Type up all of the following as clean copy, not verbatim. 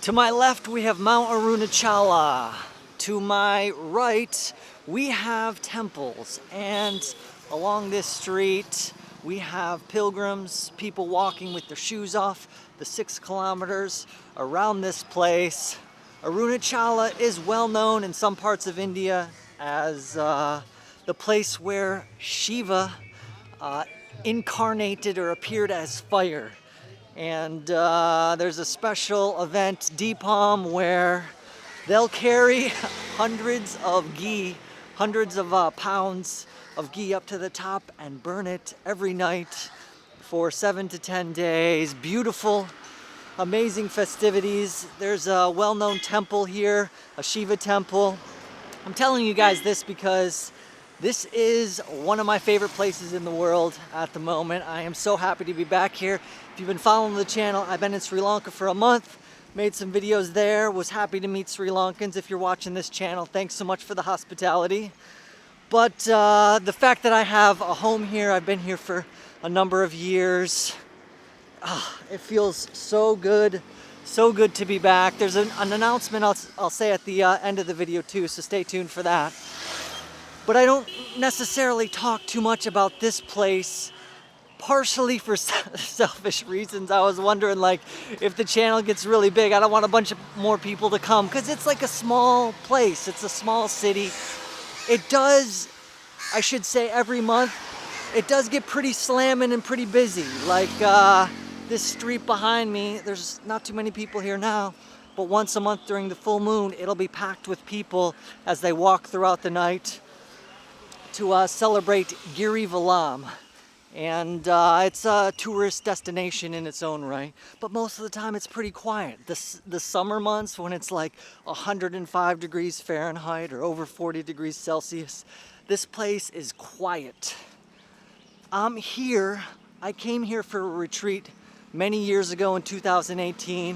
To my left, we have Mount Arunachala. To my right, we have temples. And along this street, we have pilgrims, people walking with their shoes off the 6 kilometers around this place. Arunachala is well known in some parts of India as the place where Shiva incarnated or appeared as fire. And there's a special event, Deepam, where they'll carry hundreds of ghee, hundreds of pounds of ghee up to the top and burn it every night for 7 to 10 days. Beautiful, amazing festivities. There's a well-known temple here, a Shiva temple. I'm telling you guys this because this is one of my favorite places in the world at the moment. I am so happy to be back here. If you've been following the channel, I've been in Sri Lanka for a month, made some videos there, was happy to meet Sri Lankans. If you're watching this channel, thanks so much for the hospitality. But the fact that I have a home here, I've been here for a number of years, it feels so good to be back. There's an announcement I'll say at the end of the video too, so stay tuned for that. But I don't necessarily talk too much about this place, partially for selfish reasons. I was wondering, like, if the channel gets really big, I don't want a bunch of more people to come, because it's like a small place, it's a small city. It does, I should say, every month, it does get pretty slamming and pretty busy. Like this street behind me, there's not too many people here now, but once a month during the full moon, it'll be packed with people as they walk throughout the night to celebrate Giri Valam. And it's a tourist destination in its own right, but most of the time it's pretty quiet. The summer months, when it's like 105 degrees Fahrenheit or over 40 degrees Celsius, this place is quiet. I'm here, I came here for a retreat many years ago in 2018.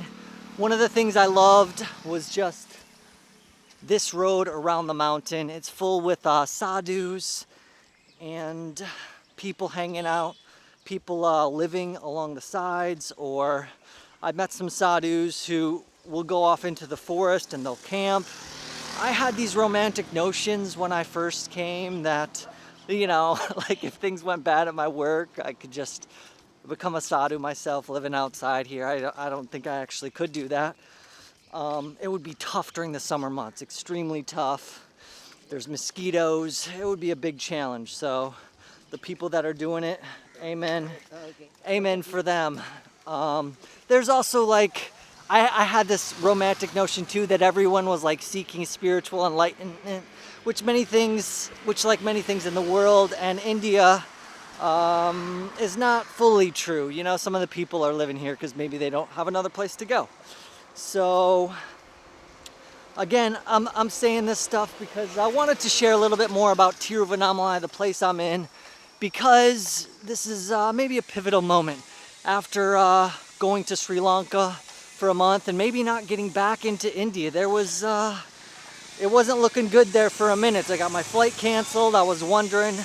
One of the things I loved was just this road around the mountain. It's full with sadhus and people hanging out, people living along the sides, or I've met some sadhus who will go off into the forest and they'll camp. I had these romantic notions when I first came that, you know, like if things went bad at my work, I could just become a sadhu myself living outside here. I don't think I actually could do that. It would be tough during the summer months, extremely tough. There's mosquitoes, it would be a big challenge. So the people that are doing it, amen, amen for them. There's also like, I had this romantic notion too that everyone was like seeking spiritual enlightenment, which like many things in the world and India is not fully true. You know, some of the people are living here because maybe they don't have another place to go. So again, I'm saying this stuff because I wanted to share a little bit more about Tiruvannamalai, the place I'm in, because this is maybe a pivotal moment after going to Sri Lanka for a month and maybe not getting back into India. There was, it wasn't looking good there for a minute. I got my flight canceled. I was wondering,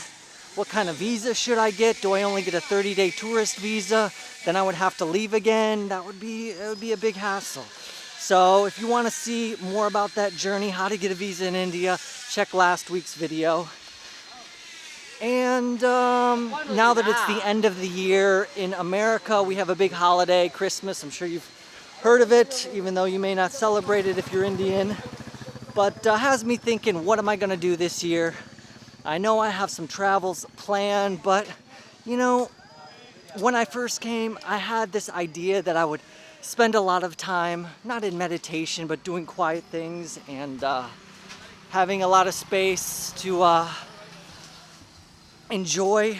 what kind of visa should I get? Do I only get a 30-day tourist visa? Then I would have to leave again. It would be a big hassle. So if you want to see more about that journey, how to get a visa in India, check last week's video. And now that it's the end of the year in America, we have a big holiday, Christmas. I'm sure you've heard of it, even though you may not celebrate it if you're Indian. But has me thinking, what am I going to do this year? I know I have some travels planned, but you know, when I first came, I had this idea that I would spend a lot of time, not in meditation, but doing quiet things and having a lot of space to enjoy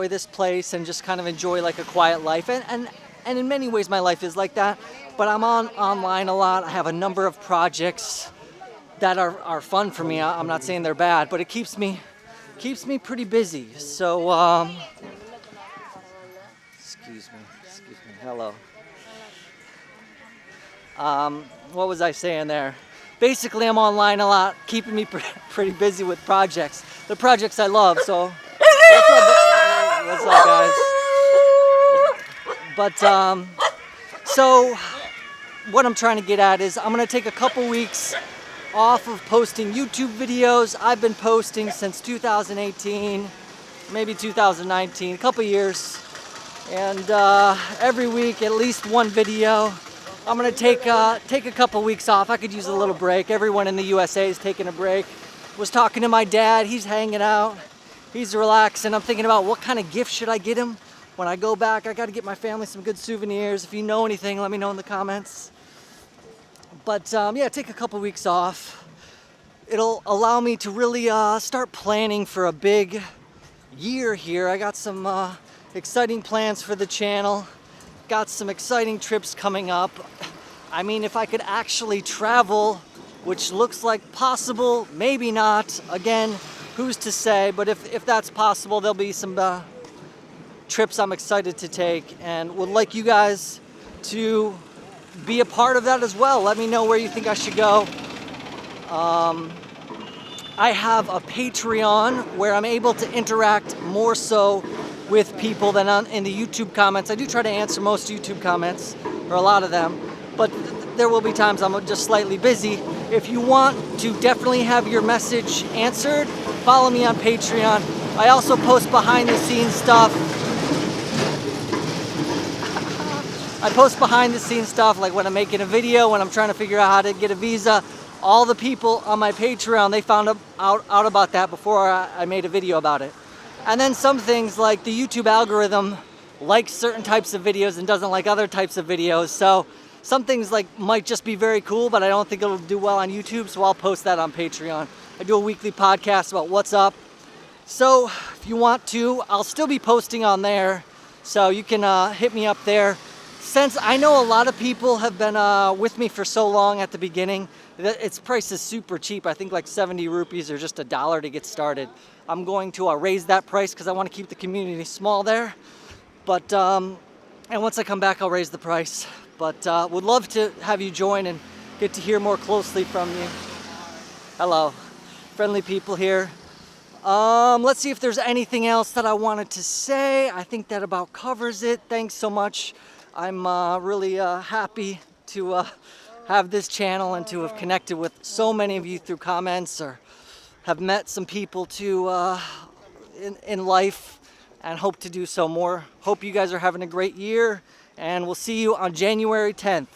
this place and just kind of enjoy like a quiet life. And in many ways my life is like that, but I'm online a lot. I have a number of projects that are fun for me. I'm not saying they're bad, but it keeps me pretty busy. So excuse me, hello. What was I saying there? Basically, I'm online a lot, keeping me pretty busy with projects. The projects I love, so what's up guys? But so what I'm trying to get at is I'm gonna take a couple weeks off of posting YouTube videos. I've been posting since 2018, maybe 2019, a couple years, and every week at least one video. I'm gonna take a couple weeks off. I could use a little break. Everyone in the USA is taking a break. Was talking to my dad. He's hanging out. He's relaxing. I'm thinking about what kind of gift should I get him when I go back. I got to get my family some good souvenirs. If you know anything, let me know in the comments. But yeah, take a couple weeks off. It'll allow me to really start planning for a big year here. I got some exciting plans for the channel. Got some exciting trips coming up. I mean, if I could actually travel, which looks like possible, maybe not. Again, who's to say? But if that's possible, there'll be some trips I'm excited to take, and would like you guys to be a part of that as well. Let me know where you think I should go. I have a Patreon where I'm able to interact more so with people than in the YouTube comments. I do try to answer most YouTube comments, or a lot of them, but there will be times I'm just slightly busy. If you want to definitely have your message answered, follow me on Patreon. I also post behind the scenes stuff. I post behind the scenes stuff, like when I'm making a video, when I'm trying to figure out how to get a visa. All the people on my Patreon, they found out about that before I made a video about it. And then some things like the YouTube algorithm likes certain types of videos and doesn't like other types of videos. So some things like might just be very cool, but I don't think it'll do well on YouTube, so I'll post that on Patreon. I do a weekly podcast about what's up. So if you want to, I'll still be posting on there, so you can hit me up there. Since I know a lot of people have been with me for so long at the beginning, its price is super cheap. I think like 70 rupees or just $1 to get started. I'm going to raise that price because I want to keep the community small there. But, and once I come back, I'll raise the price. But would love to have you join and get to hear more closely from you. Hello, friendly people here. Let's see if there's anything else that I wanted to say. I think that about covers it. Thanks so much. I'm really happy to have this channel and to have connected with so many of you through comments, or have met some people too in life, and hope to do so more. Hope you guys are having a great year, and we'll see you on January 10th.